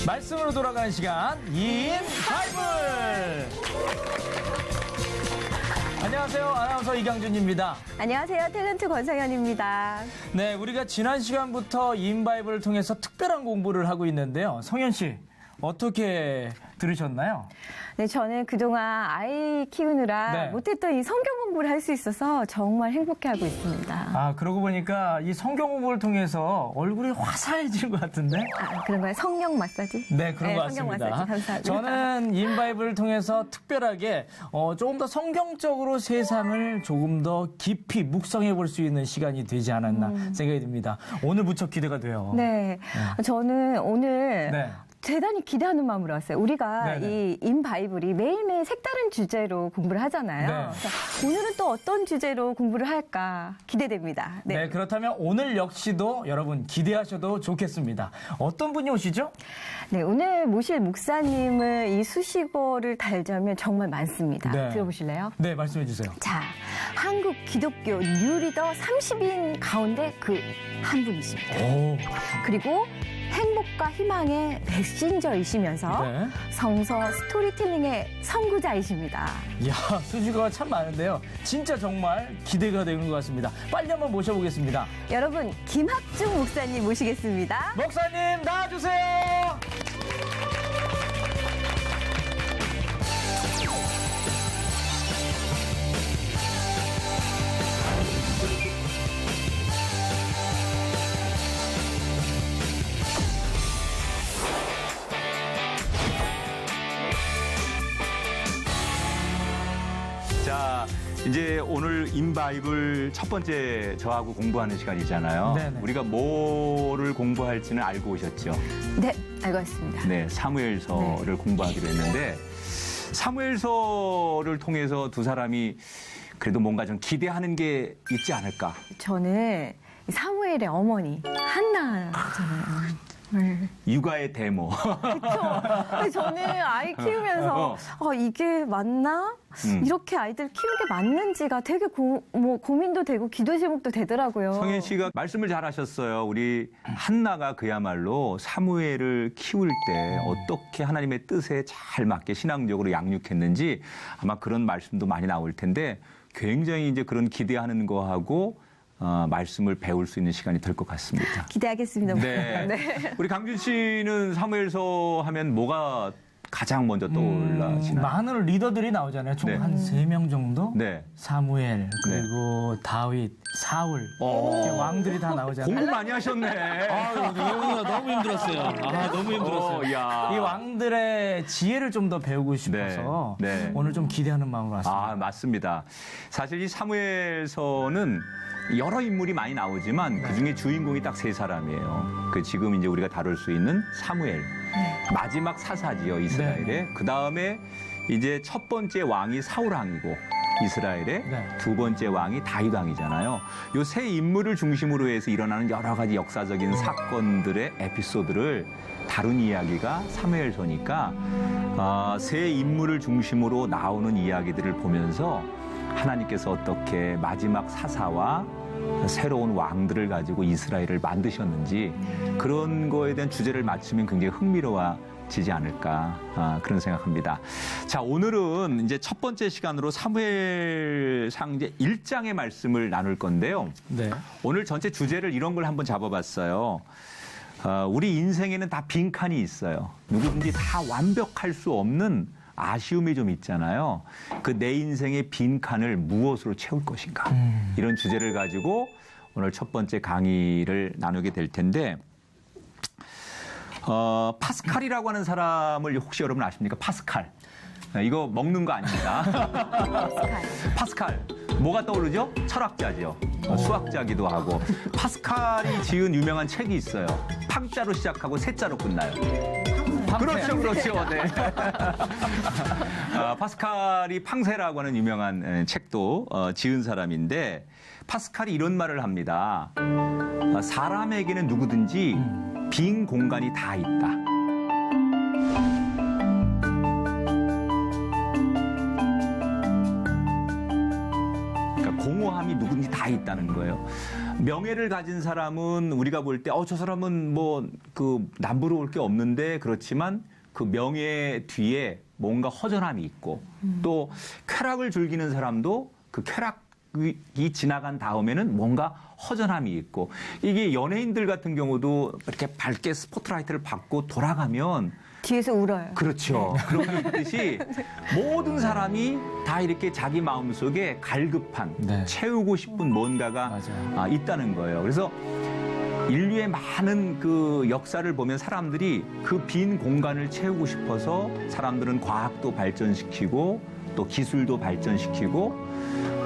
말씀으로 돌아가는 시간 인 바이블. 안녕하세요. 아나운서 이강준입니다. 안녕하세요. 탤런트 권상현입니다. 네, 우리가 지난 시간부터 인 바이블을 통해서 특별한 공부를 하고 있는데요. 성현 씨, 어떻게 들으셨나요? 네, 저는 그동안 아이 키우느라 네. 못했던 이 성경 공부를 할 수 있어서 정말 행복해하고 있습니다. 아, 그러고 보니까 이 성경 공부를 통해서 얼굴이 화사해진 것 같은데? 아, 그런가요? 성령 마사지? 네, 그런 것 성경 같습니다. 마사지 감사합니다. 저는 인 바이블을 통해서 특별하게 조금 더 성경적으로 세상을 조금 더 깊이 묵상해 볼 수 있는 시간이 되지 않았나 생각이 듭니다. 오늘 무척 기대가 돼요. 네, 저는 오늘 네. 대단히 기대하는 마음으로 왔어요. 우리가 네네. 이 인 바이블이 매일매일 색다른 주제로 공부를 하잖아요. 네. 그래서 오늘은 또 어떤 주제로 공부를 할까 기대됩니다. 네, 그렇다면 오늘 역시도 여러분 기대하셔도 좋겠습니다. 어떤 분이 오시죠? 네, 오늘 모실 목사님을 이 수식어를 달자면 정말 많습니다. 네. 들어보실래요? 네, 말씀해 주세요. 자, 한국 기독교 뉴리더 30인 가운데 그 한 분이십니다. 오, 그리고 행복과 희망의 메신저이시면서 네. 성서 스토리텔링의 선구자이십니다. 이야, 수식어가 참 많은데요. 진짜 정말 기대가 되는 것 같습니다. 빨리 한번 모셔보겠습니다. 여러분, 김학중 목사님 모시겠습니다. 목사님 나와주세요. 자, 이제 오늘 인바이블 첫 번째 저하고 공부하는 시간이잖아요. 네네. 우리가 뭐를 공부할지는 알고 오셨죠? 네, 알고 있습니다. 네, 사무엘서를 공부하기로 했는데 사무엘서를 통해서 두 사람이 그래도 뭔가 좀 기대하는 게 있지 않을까? 저는 사무엘의 어머니 한나잖아요. 네. 육아의 데모. 근데 저는 아이 키우면서 이게 맞나? 이렇게 아이들 키우는 게 맞는지가 되게 고민도 되고 기도 제목도 되더라고요. 성현 씨가 말씀을 잘하셨어요. 우리 한나가 그야말로 사무엘을 키울 때 어떻게 하나님의 뜻에 잘 맞게 신앙적으로 양육했는지 아마 그런 말씀도 많이 나올 텐데 굉장히 이제 그런 기대하는 거하고 말씀을 배울 수 있는 시간이 될 것 같습니다. 기대하겠습니다. 네. 네. 우리 강준 씨는 사무엘서 하면 뭐가 가장 먼저 떠올라시나요? 많은 리더들이 나오잖아요. 총 네. 한 3명 정도? 네. 사무엘, 그리고 다윗, 사울. 이렇게 왕들이 다 나오잖아요. 공부 많이 하셨네. 이거 너무 힘들었어요. 너무 야. 이 왕들의 지혜를 좀 더 배우고 싶어서 네. 네. 오늘 좀 기대하는 마음으로 왔습니다. 맞습니다. 사실 이 사무엘서는 여러 인물이 많이 나오지만 그중에 주인공이 딱 세 사람이에요. 그 지금 이제 우리가 다룰 수 있는 사무엘. 마지막 사사지요, 이스라엘의. 네. 그 다음에 이제 첫 번째 왕이 사울 왕이고 이스라엘의 네. 두 번째 왕이 다윗 왕이잖아요. 요 세 인물을 중심으로 해서 일어나는 여러 가지 역사적인 사건들의 에피소드를 다룬 이야기가 사무엘서니까 세 인물을 중심으로 나오는 이야기들을 보면서 하나님께서 어떻게 마지막 사사와 새로운 왕들을 가지고 이스라엘을 만드셨는지 그런 거에 대한 주제를 맞추면 굉장히 흥미로워지지 않을까 그런 생각합니다. 자, 오늘은 이제 첫 번째 시간으로 사무엘상 이제 1장의 말씀을 나눌 건데요. 네. 오늘 전체 주제를 이런 걸 한번 잡아봤어요. 우리 인생에는 다 빈칸이 있어요. 누구든지 다 완벽할 수 없는 아쉬움이 좀 있잖아요. 그 내 인생의 빈칸을 무엇으로 채울 것인가. 이런 주제를 가지고 오늘 첫 번째 강의를 나누게 될 텐데 파스칼이라고 하는 사람을 혹시 여러분 아십니까? 파스칼. 이거 먹는 거 아닙니다. 파스칼. 뭐가 떠오르죠? 철학자죠. 수학자기도 하고. 파스칼이 지은 유명한 책이 있어요. 팡자로 시작하고 세자로 끝나요. 그렇죠, 그렇죠. 네. 파스칼이 팡세라고 하는 유명한 책도 지은 사람인데 파스칼이 이런 말을 합니다. 사람에게는 누구든지 빈 공간이 다 있다. 그러니까 공허함이 누구든지 다 있다는 거예요. 명예를 가진 사람은 우리가 볼 때, 저 사람은 뭐, 남부러 올 게 없는데, 그렇지만 그 명예 뒤에 뭔가 허전함이 있고, 또 쾌락을 즐기는 사람도 그 쾌락이 지나간 다음에는 뭔가 허전함이 있고, 이게 연예인들 같은 경우도 이렇게 밝게 스포트라이트를 받고 돌아가면 뒤에서 울어요. 그렇죠. 그런 게 있듯이 모든 사람이 다 이렇게 자기 마음속에 갈급한 네. 채우고 싶은 뭔가가 맞아요. 있다는 거예요. 그래서 인류의 많은 그 역사를 보면 사람들이 그 빈 공간을 채우고 싶어서 사람들은 과학도 발전시키고 또 기술도 발전시키고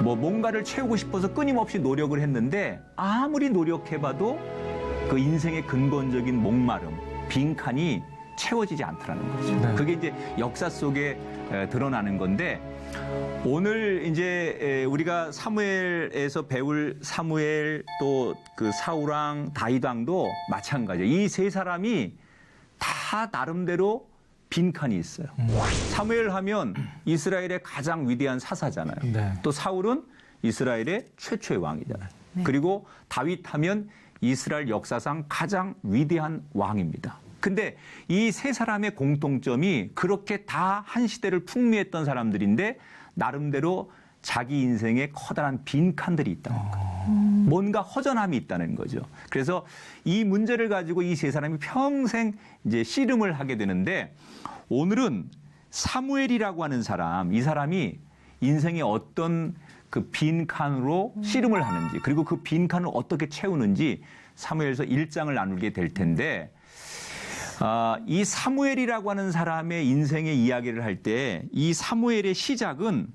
뭐 뭔가를 채우고 싶어서 끊임없이 노력을 했는데 아무리 노력해봐도 그 인생의 근본적인 목마름, 빈칸이 채워지지 않더라는 거죠. 네. 그게 이제 역사 속에 드러나는 건데 오늘 이제 우리가 사무엘에서 배울 사무엘 또 그 사울왕 다윗왕도 마찬가지예요. 이 세 사람이 다 나름대로 빈칸이 있어요. 사무엘 하면 이스라엘의 가장 위대한 사사잖아요. 네. 또 사울은 이스라엘의 최초의 왕이잖아요. 그리고 다윗 하면 이스라엘 역사상 가장 위대한 왕입니다. 근데 이 세 사람의 공통점이 그렇게 다 한 시대를 풍미했던 사람들인데 나름대로 자기 인생에 커다란 빈칸들이 있다는 거예요. 뭔가 허전함이 있다는 거죠. 그래서 이 문제를 가지고 이 세 사람이 평생 이제 씨름을 하게 되는데 오늘은 사무엘이라고 하는 사람, 이 사람이 인생의 어떤 그 빈칸으로 씨름을 하는지 그리고 그 빈칸을 어떻게 채우는지 사무엘서 1장을 나누게 될 텐데 이 사무엘이라고 하는 사람의 인생의 이야기를 할 때 이 사무엘의 시작은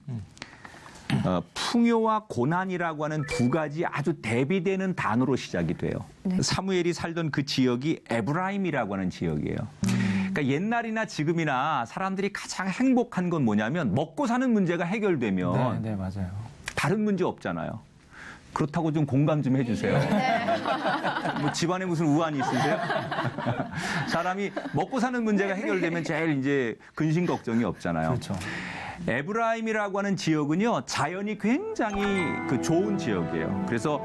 풍요와 고난이라고 하는 두 가지 아주 대비되는 단어로 시작이 돼요. 네. 사무엘이 살던 그 지역이 에브라임이라고 하는 지역이에요. 그러니까 옛날이나 지금이나 사람들이 가장 행복한 건 뭐냐면 먹고 사는 문제가 해결되면 네, 맞아요. 다른 문제 없잖아요. 그렇다고 좀 공감 좀 해주세요. 뭐 집안에 무슨 우환이 있으세요? 사람이 먹고 사는 문제가 해결되면 제일 이제 근심 걱정이 없잖아요. 그렇죠. 에브라임이라고 하는 지역은요, 자연이 굉장히 그 좋은 지역이에요. 그래서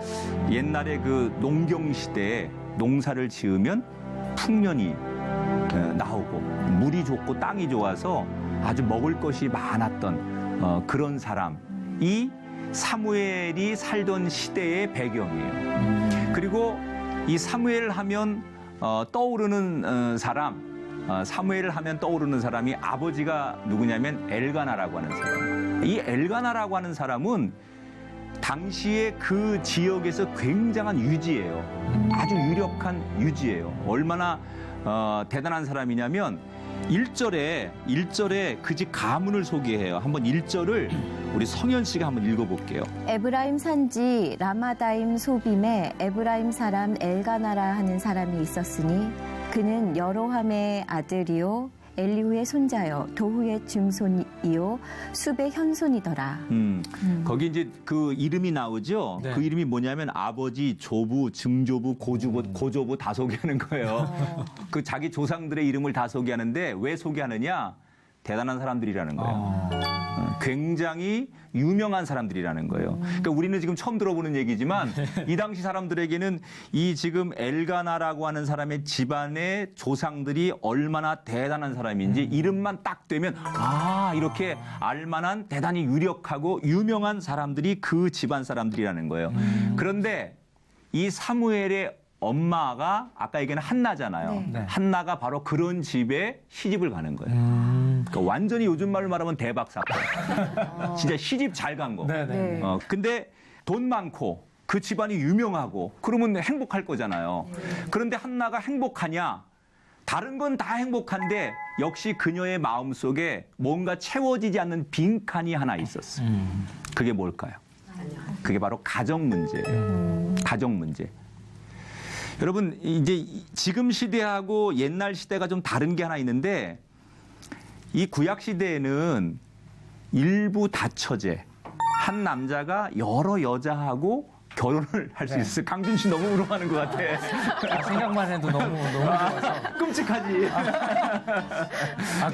옛날에 그 농경 시대에 농사를 지으면 풍년이 나오고 물이 좋고 땅이 좋아서 아주 먹을 것이 많았던 그런 사람이 사무엘이 살던 시대의 배경이에요. 그리고 이 사무엘 하면 떠오르는 사람, 사무엘을 하면 떠오르는 사람이 아버지가 누구냐면 엘가나라고 하는 사람. 이 엘가나라고 하는 사람은 당시에 그 지역에서 굉장한 유지예요. 아주 유력한 유지예요. 얼마나 대단한 사람이냐면 1절에 그 집 가문을 소개해요. 한번 1절을 우리 성현 씨가 한번 읽어볼게요. 에브라임 산지 라마다임 소빔에 에브라임 사람 엘가나라 하는 사람이 있었으니 그는 여로함의 아들이요 엘리후의 손자요 도후의 증손이요 숲의 현손이더라. 거기 이제 그 이름이 나오죠. 네. 그 이름이 뭐냐면 아버지, 조부, 증조부, 고조부 다 소개하는 거예요. 그 자기 조상들의 이름을 다 소개하는데 왜 소개하느냐? 대단한 사람들이라는 거예요. 굉장히 유명한 사람들이라는 거예요. 그러니까 우리는 지금 처음 들어보는 얘기지만 이 당시 사람들에게는 이 지금 엘가나라고 하는 사람의 집안의 조상들이 얼마나 대단한 사람인지 이름만 딱 되면 이렇게 알만한 대단히 유력하고 유명한 사람들이 그 집안 사람들이라는 거예요. 그런데 이 사무엘의 엄마가 아까 얘기는 한나잖아요. 네. 네. 한나가 바로 그런 집에 시집을 가는 거예요. 그러니까 완전히 요즘 말로 말하면 대박 사건. 진짜 시집 잘 간 거. 네, 네. 네. 근데 돈 많고 그 집안이 유명하고 그러면 행복할 거잖아요. 그런데 한나가 행복하냐? 다른 건 다 행복한데 역시 그녀의 마음속에 뭔가 채워지지 않는 빈칸이 하나 있었어요. 그게 뭘까요? 그게 바로 가정 문제예요. 가정 문제. 여러분 이제 지금 시대하고 옛날 시대가 좀 다른 게 하나 있는데 이 구약 시대에는 일부 다처제 한 남자가 여러 여자하고 결혼을 할 수 있어요. 강준 씨 너무 우롱하는 것 같아. 생각만 해도 너무 좋아서. 끔찍하지.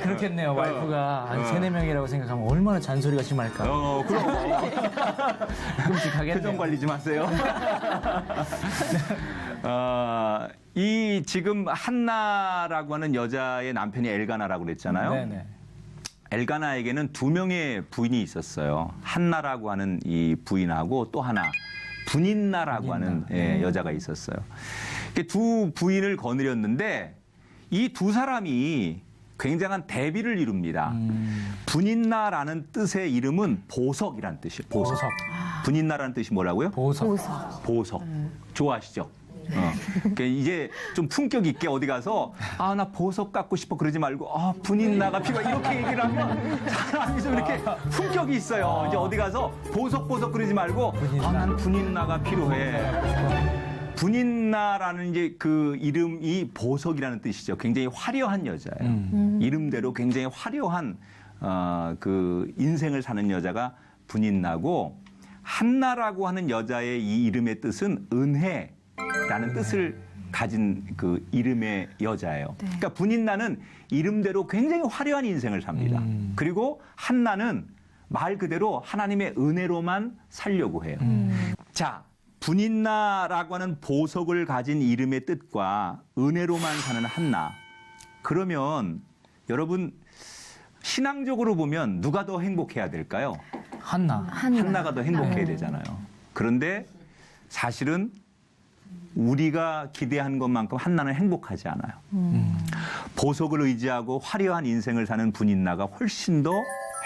그렇겠네요. 와이프가 한 3-4명이라고 생각하면 얼마나 잔소리가 심할까. 그럼. 끔찍하겠네요. 표정 관리 좀 하세요. 이 지금 한나라고 하는 여자의 남편이 엘가나라고 그랬잖아요. 네네. 엘가나에게는 2명의 부인이 있었어요. 한나라고 하는 이 부인하고 또 하나 분인나라고 하는 여자가 있었어요. 두 부인을 거느렸는데 이 두 사람이 굉장한 대비를 이룹니다. 분인나라는 뜻의 이름은 보석이란 뜻이에요. 보석. 분인나라는 뜻이 뭐라고요? 보석. 보석. 좋아하시죠? 그러니까 이제 좀 품격 있게 어디 가서 나 보석 갖고 싶어 그러지 말고 분인나가 필요해 이렇게 얘기를 하면 사람이 좀 이렇게 품격이 있어요. 이제 어디 가서 보석 그러지 말고 난 분인나가 필요해. 분인나라는 이제 그 이름이 보석이라는 뜻이죠. 굉장히 화려한 여자예요. 이름대로 굉장히 화려한 그 인생을 사는 여자가 분인나고 한나라고 하는 여자의 이 이름의 뜻은 은혜라는 뜻을 가진 그 이름의 여자예요. 그러니까 분인나는 이름대로 굉장히 화려한 인생을 삽니다. 그리고 한나는 말 그대로 하나님의 은혜로만 살려고 해요. 자, 분인나라고 하는 보석을 가진 이름의 뜻과 은혜로만 사는 한나. 그러면 여러분 신앙적으로 보면 누가 더 행복해야 될까요? 한나가 더 행복해야 되잖아요. 그런데 사실은 우리가 기대한 것만큼 한나는 행복하지 않아요. 보석을 의지하고 화려한 인생을 사는 분인나가 훨씬 더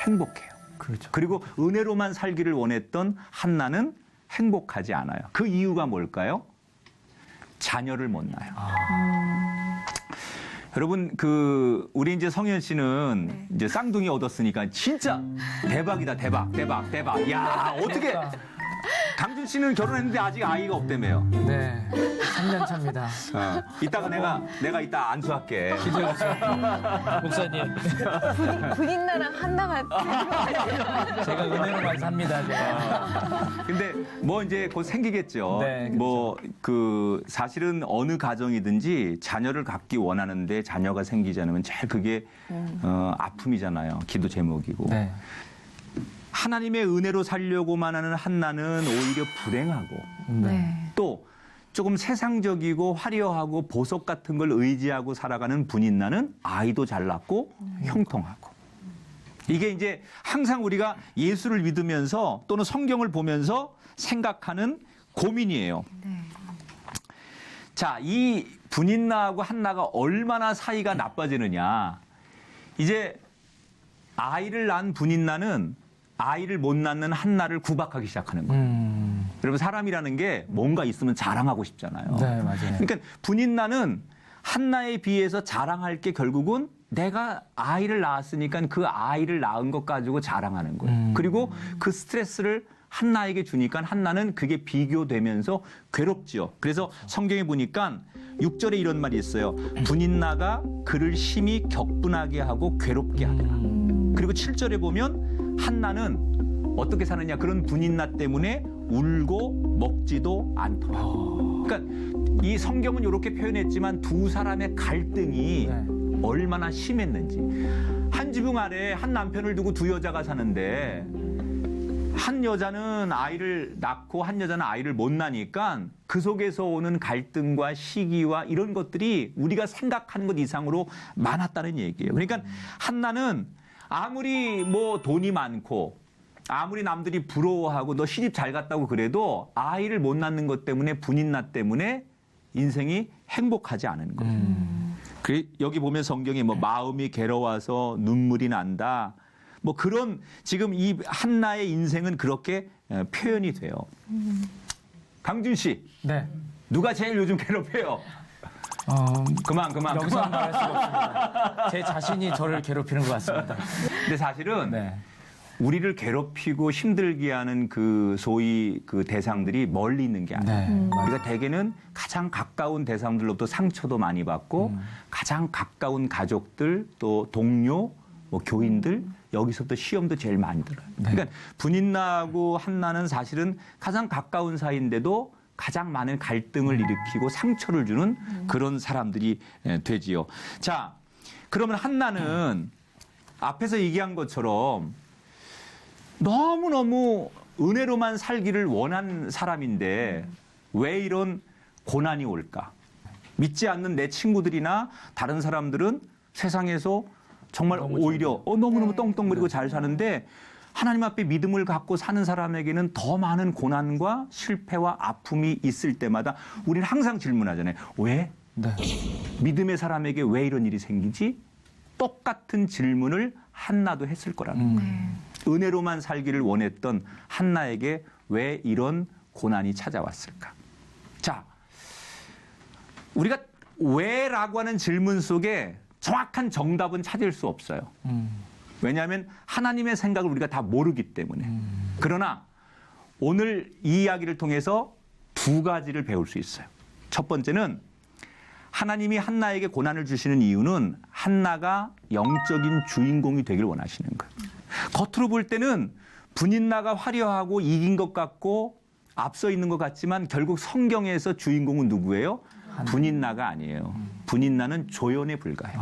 행복해요. 그렇죠. 그리고 은혜로만 살기를 원했던 한나는 행복하지 않아요. 그 이유가 뭘까요? 자녀를 못 낳아요. 여러분, 우리 이제 성현 씨는 이제 쌍둥이 얻었으니까 진짜 대박이다, 대박. 야, 어떻게. 강준 씨는 결혼했는데 아직 아이가 없다며요. 네. 3년 차입니다. 이따가 내가 이따 안수할게. 기도해 주세요. 목사님. 분인나랑 한나가 제가 은혜로만 삽니다. 제가. 근데 뭐 이제 곧 생기겠죠. 네, 그렇죠. 뭐 사실은 어느 가정이든지 자녀를 갖기 원하는데 자녀가 생기지 않으면 제일 그게 아픔이잖아요. 기도 제목이고. 네. 하나님의 은혜로 살려고만 하는 한나는 오히려 불행하고 또 조금 세상적이고 화려하고 보석 같은 걸 의지하고 살아가는 분인나는 아이도 잘 낳고 형통하고. 이게 이제 항상 우리가 예수를 믿으면서 또는 성경을 보면서 생각하는 고민이에요. 자, 이 분인나하고 한나가 얼마나 사이가 나빠지느냐. 이제 아이를 낳은 분인나는 아이를 못 낳는 한나를 구박하기 시작하는 거예요. 여러분 사람이라는 게 뭔가 있으면 자랑하고 싶잖아요. 네, 맞아요. 그러니까 분인나는 한나에 비해서 자랑할 게 결국은 내가 아이를 낳았으니까 그 아이를 낳은 것 가지고 자랑하는 거예요. 그리고 그 스트레스를 한나에게 주니까 한나는 그게 비교되면서 괴롭지요. 그래서 성경에 보니까 6절에 이런 말이 있어요. 분인나가 그를 심히 격분하게 하고 괴롭게 하더라. 그리고 7절에 보면 한나는 어떻게 사느냐. 그런 분인나 때문에 울고 먹지도 않더라. 그러니까 이 성경은 이렇게 표현했지만 두 사람의 갈등이 얼마나 심했는지. 한 지붕 아래 한 남편을 두고 두 여자가 사는데 한 여자는 아이를 낳고 한 여자는 아이를 못 낳으니까 그 속에서 오는 갈등과 시기와 이런 것들이 우리가 생각하는 것 이상으로 많았다는 얘기예요. 그러니까 한나는 아무리 뭐 돈이 많고 아무리 남들이 부러워하고 너 시집 잘 갔다고 그래도 아이를 못 낳는 것 때문에 분인나 때문에 인생이 행복하지 않은 거예요. 여기 보면 성경에 뭐 마음이 괴로워서 눈물이 난다. 뭐 그런 지금 이 한나의 인생은 그렇게 표현이 돼요. 강준 씨. 네. 누가 제일 요즘 괴롭혀요? 그만. 여기서 말할 수가 없습니다. 제 자신이 저를 괴롭히는 것 같습니다. 근데 사실은 네. 우리를 괴롭히고 힘들게 하는 그 소위 그 대상들이 멀리 있는 게 아니에요. 네, 우리가 대개는 가장 가까운 대상들로부터 상처도 많이 받고 가장 가까운 가족들 또 동료 뭐 교인들 여기서부터 시험도 제일 많이 들어요. 그러니까 분인나하고 한나는 사실은 가장 가까운 사이인데도 가장 많은 갈등을 일으키고 상처를 주는 그런 사람들이 되지요. 자, 그러면 한나는 앞에서 얘기한 것처럼 너무너무 은혜로만 살기를 원한 사람인데 왜 이런 고난이 올까? 믿지 않는 내 친구들이나 다른 사람들은 세상에서 정말 오히려 너무너무 떵떵거리고 잘 사는데 하나님 앞에 믿음을 갖고 사는 사람에게는 더 많은 고난과 실패와 아픔이 있을 때마다 우리는 항상 질문하잖아요. 왜? 네. 믿음의 사람에게 왜 이런 일이 생기지? 똑같은 질문을 한나도 했을 거라는 거예요. 은혜로만 살기를 원했던 한나에게 왜 이런 고난이 찾아왔을까? 자, 우리가 왜라고 하는 질문 속에 정확한 정답은 찾을 수 없어요. 왜냐하면 하나님의 생각을 우리가 다 모르기 때문에. 그러나 오늘 이 이야기를 통해서 두 가지를 배울 수 있어요. 첫 번째는 하나님이 한나에게 고난을 주시는 이유는 한나가 영적인 주인공이 되길 원하시는 거예요. 겉으로 볼 때는 분인나가 화려하고 이긴 것 같고 앞서 있는 것 같지만 결국 성경에서 주인공은 누구예요? 분인나가 아니에요. 분인나는 조연에 불과해요.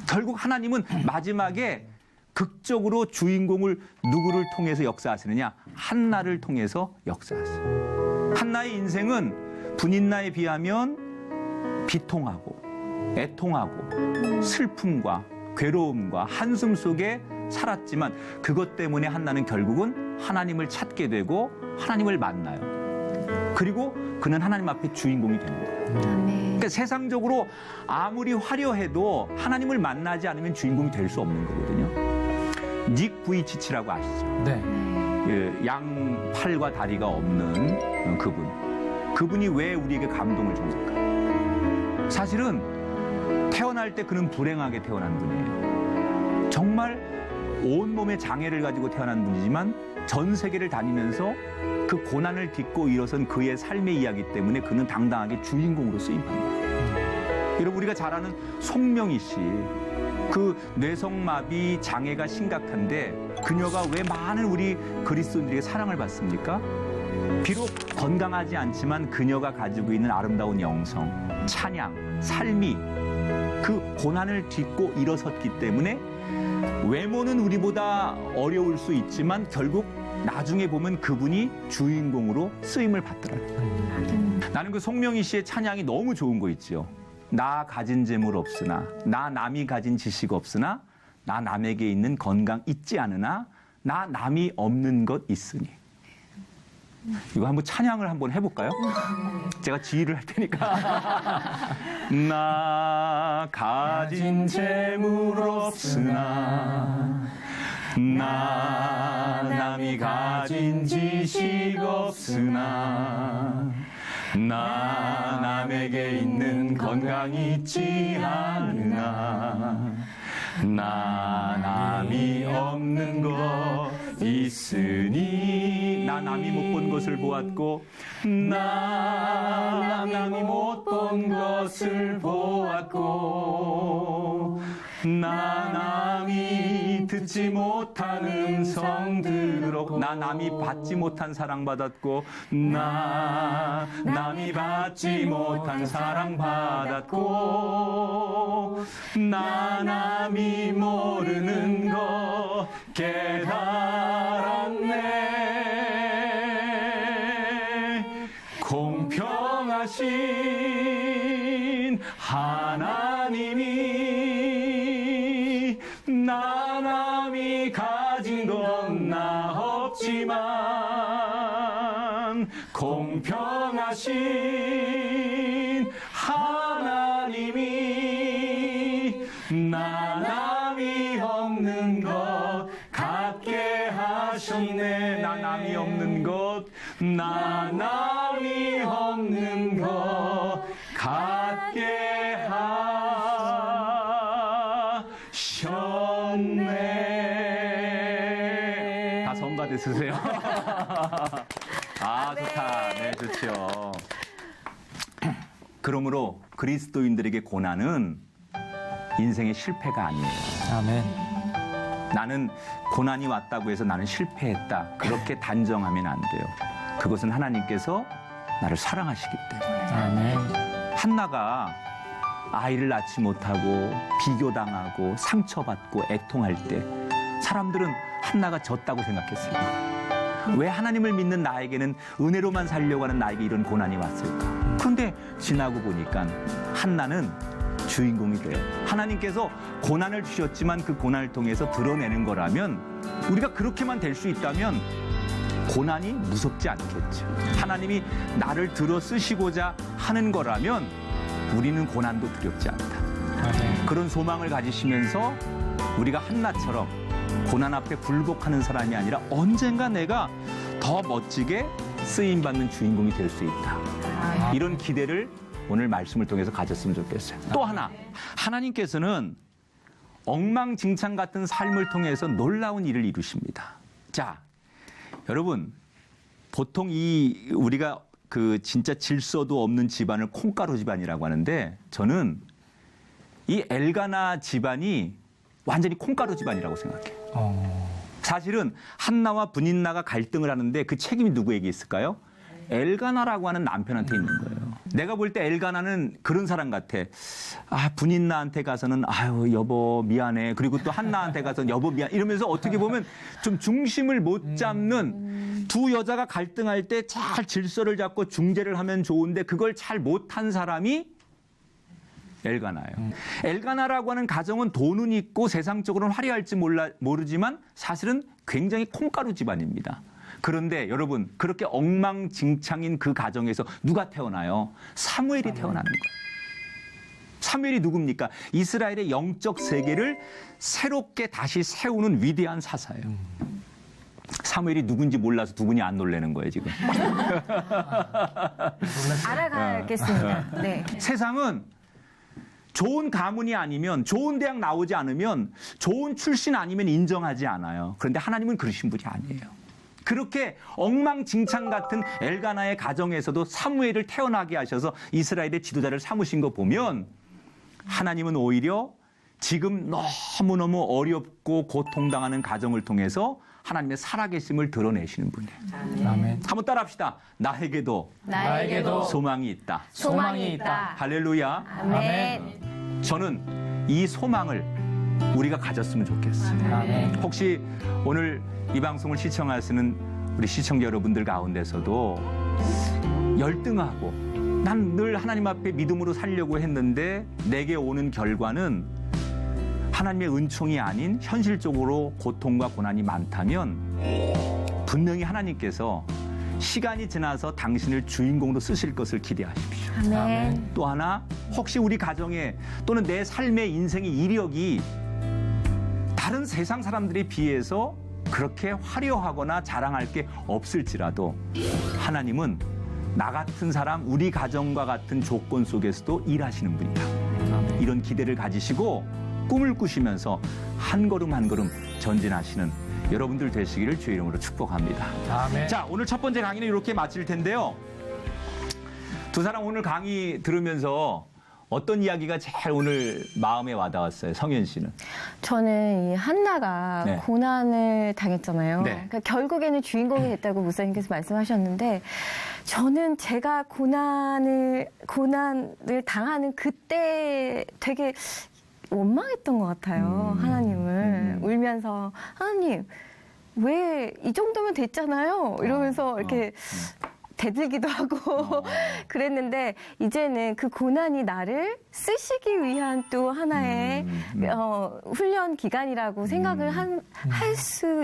결국 하나님은 마지막에 극적으로 주인공을 누구를 통해서 역사하시느냐? 한나를 통해서 역사하세요. 한나의 인생은 분인나에 비하면 비통하고 애통하고 슬픔과 괴로움과 한숨 속에 살았지만 그것 때문에 한나는 결국은 하나님을 찾게 되고 하나님을 만나요. 그리고 그는 하나님 앞에 주인공이 되는 거예요. 그러니까 세상적으로 아무리 화려해도 하나님을 만나지 않으면 주인공이 될 수 없는 거거든요. 닉 부이치치라고 아시죠? 네. 그 양 팔과 다리가 없는 그분이 왜 우리에게 감동을 줍니까? 사실은 태어날 때 그는 불행하게 태어난 분이에요. 정말 온몸에 장애를 가지고 태어난 분이지만 전 세계를 다니면서 그 고난을 딛고 일어선 그의 삶의 이야기 때문에 그는 당당하게 주인공으로 쓰임받는 여러분, 우리가 잘 아는 송명희 씨, 그 뇌성마비 장애가 심각한데 그녀가 왜 많은 우리 그리스도인들에게 사랑을 받습니까? 비록 건강하지 않지만 그녀가 가지고 있는 아름다운 영성, 찬양, 삶이 그 고난을 딛고 일어섰기 때문에 외모는 우리보다 어려울 수 있지만 결국 나중에 보면 그분이 주인공으로 쓰임을 받더라고요. 나는 그 송명희 씨의 찬양이 너무 좋은 거 있지요. 나 가진 재물 없으나, 나 남이 가진 지식 없으나, 나 남에게 있는 건강 있지 않으나, 나 남이 없는 것 있으니. 이거 한번 찬양을 한번 해볼까요? 제가 지휘를 할 테니까. 나 가진 재물 없으나, 나 남이 가진 지식 없으나, 나 남에게 있는 건강 있지 않으나, 나 남이 없는 것 있으니. 나 남이 못 본 것을 보았고, 나 남이 못 본 것을 보았고, 나 남이 듣지 못한 음성 들었고, 나 남이 받지 못한 사랑 받았고, 나 남이 받지 못한 사랑 받았고, 나 남이 모르는 것 깨달았네. 공평하신 하나님이 나 남이 가진 건 나 없지만 공평하신 하나님이 나 남이 없는 것 갖게 하셨네. 나 남이 없는 것, 나 남이 없는 것 갖게 하셨네. 다 성가대 쓰세요. 아, 좋다. 네, 좋죠. 그러므로 그리스도인들에게 고난은 인생의 실패가 아니에요. 아멘. 나는 고난이 왔다고 해서 나는 실패했다. 그렇게 단정하면 안 돼요. 그것은 하나님께서 나를 사랑하시기 때문에. 아멘. 한나가 아이를 낳지 못하고 비교당하고 상처받고 애통할 때 사람들은 한나가 졌다고 생각했습니다. 왜 하나님을 믿는 나에게는 은혜로만 살려고 하는 나에게 이런 고난이 왔을까? 그런데 지나고 보니까 한나는 주인공이 돼요. 하나님께서 고난을 주셨지만 그 고난을 통해서 드러내는 거라면 우리가 그렇게만 될 수 있다면 고난이 무섭지 않겠죠. 하나님이 나를 들어 쓰시고자 하는 거라면 우리는 고난도 두렵지 않다. 아멘. 그런 소망을 가지시면서 우리가 한나처럼 고난 앞에 굴복하는 사람이 아니라 언젠가 내가 더 멋지게 쓰임받는 주인공이 될 수 있다. 이런 기대를 오늘 말씀을 통해서 가졌으면 좋겠어요. 또 하나, 하나님께서는 엉망진창 같은 삶을 통해서 놀라운 일을 이루십니다. 자, 여러분, 보통 우리가 그 진짜 질서도 없는 집안을 콩가루 집안이라고 하는데 저는 이 엘가나 집안이 완전히 콩가루 집안이라고 생각해요. 사실은 한나와 브닌나가 갈등을 하는데 그 책임이 누구에게 있을까요? 엘가나라고 하는 남편한테 있는 거예요. 내가 볼 때 엘가나는 그런 사람 같아. 아, 브닌나한테 가서는 아유 여보 미안해. 그리고 또 한나한테 가서는 여보 미안. 이러면서 어떻게 보면 좀 중심을 못 잡는 두 여자가 갈등할 때 잘 질서를 잡고 중재를 하면 좋은데 그걸 잘 못한 사람이 엘가나예요. 엘가나라고 하는 가정은 돈은 있고 세상적으로는 화려할지 모르지만 사실은 굉장히 콩가루 집안입니다. 그런데 여러분 그렇게 엉망진창인 그 가정에서 누가 태어나요? 사무엘이 태어나는 거예요. 사무엘이 누굽니까? 이스라엘의 영적 세계를 새롭게 다시 세우는 위대한 사사예요. 사무엘이 누군지 몰라서 두 분이 안 놀라는 거예요 지금. 알아가겠습니다. 네. 세상은 좋은 가문이 아니면 좋은 대학 나오지 않으면 좋은 출신 아니면 인정하지 않아요. 그런데 하나님은 그러신 분이 아니에요. 그렇게 엉망진창 같은 엘가나의 가정에서도 사무엘을 태어나게 하셔서 이스라엘의 지도자를 삼으신 거 보면 하나님은 오히려 지금 너무너무 어렵고 고통당하는 가정을 통해서 하나님의 살아계심을 드러내시는 분이에요. 아멘. 한번 따라합시다. 나에게도 소망이 있다. 소망이 있다. 할렐루야. 아멘. 저는 이 소망을 우리가 가졌으면 좋겠어요. 아멘. 혹시 오늘 이 방송을 시청하시는 우리 시청자 여러분들 가운데서도 열등하고 난 늘 하나님 앞에 믿음으로 살려고 했는데 내게 오는 결과는 하나님의 은총이 아닌 현실적으로 고통과 고난이 많다면 분명히 하나님께서 시간이 지나서 당신을 주인공으로 쓰실 것을 기대하십시오. 아멘. 또 하나 혹시 우리 가정에 또는 내 삶의 인생의 이력이 다른 세상 사람들에 비해서 그렇게 화려하거나 자랑할 게 없을지라도 하나님은 나 같은 사람, 우리 가정과 같은 조건 속에서도 일하시는 분이다. 이런 기대를 가지시고 꿈을 꾸시면서 한 걸음 한 걸음 전진하시는 여러분들 되시기를 주의 이름으로 축복합니다. 아멘. 자, 오늘 첫 번째 강의는 이렇게 마칠 텐데요. 두 사람 오늘 강의 들으면서 어떤 이야기가 제일 오늘 마음에 와닿았어요? 성현 씨는? 저는 이 한나가 네. 고난을 당했잖아요. 네. 그러니까 결국에는 주인공이 됐다고 목사님께서 말씀하셨는데 저는 제가 고난을 당하는 그때 되게 원망했던 것 같아요. 하나님을 울면서 하나님 왜 이 정도면 됐잖아요. 이러면서 이렇게 대들기도 하고 그랬는데 이제는 그 고난이 나를 쓰시기 위한 또 하나의 훈련 기간이라고 생각을 할 수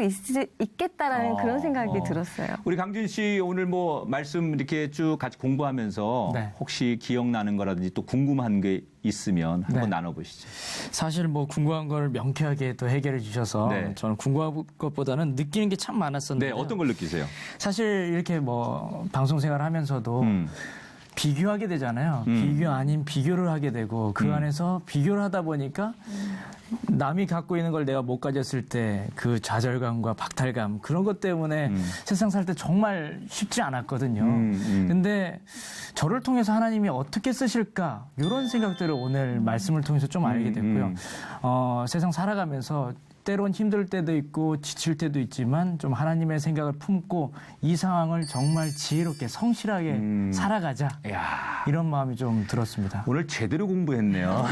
있겠다라는 그런 생각이 들었어요. 우리 강준 씨 오늘 뭐 말씀 이렇게 쭉 같이 공부하면서 네. 혹시 기억나는 거라든지 또 궁금한 게 있으면 한번 네. 나눠보시죠. 사실 뭐 궁금한 걸 명쾌하게 또 해결해 주셔서 네. 저는 궁금한 것보다는 느끼는 게 참 많았었는데 네, 어떤 걸 느끼세요? 사실 이렇게 뭐 방송 생활 하면서도 비교하게 되잖아요. 비교 아닌 비교를 하게 되고 그 안에서 비교를 하다 보니까 남이 갖고 있는 걸 내가 못 가졌을 때 그 좌절감과 박탈감 그런 것 때문에 세상 살 때 정말 쉽지 않았거든요. 근데 저를 통해서 하나님이 어떻게 쓰실까 이런 생각들을 오늘 말씀을 통해서 좀 알게 됐고요. 세상 살아가면서 때론 힘들 때도 있고 지칠 때도 있지만 좀 하나님의 생각을 품고 이 상황을 정말 지혜롭게 성실하게 살아가자. 야. 이런 마음이 좀 들었습니다. 오늘 제대로 공부했네요.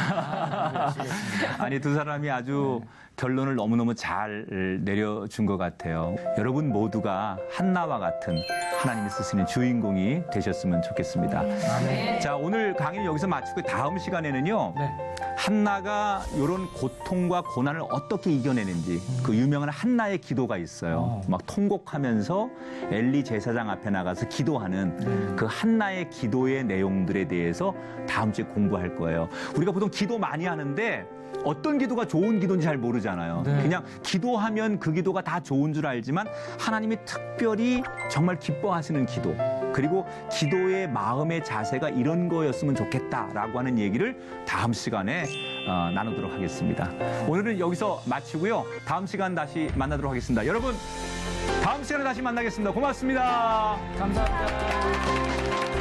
아니, 두 사람이 아주 결론을 너무너무 잘 내려준 것 같아요. 여러분 모두가 한나와 같은 하나님이 쓰시는 주인공이 되셨으면 좋겠습니다. 자, 오늘 강의는 여기서 마치고 다음 시간에는요. 네. 한나가 이런 고통과 고난을 어떻게 이겨내는지 그 유명한 한나의 기도가 있어요. 막 통곡하면서 엘리 제사장 앞에 나가서 기도하는 그 한나의 기도의 내용들에 대해서 다음 주에 공부할 거예요. 우리가 보통 기도 많이 하는데 어떤 기도가 좋은 기도인지 잘 모르잖아요. 네. 그냥 기도하면 그 기도가 다 좋은 줄 알지만 하나님이 특별히 정말 기뻐하시는 기도, 그리고 기도의 마음의 자세가 이런 거였으면 좋겠다라고 하는 얘기를 다음 시간에 나누도록 하겠습니다. 오늘은 여기서 마치고요. 다음 시간 다시 만나도록 하겠습니다. 여러분, 다음 시간에 다시 만나겠습니다. 고맙습니다. 감사합니다.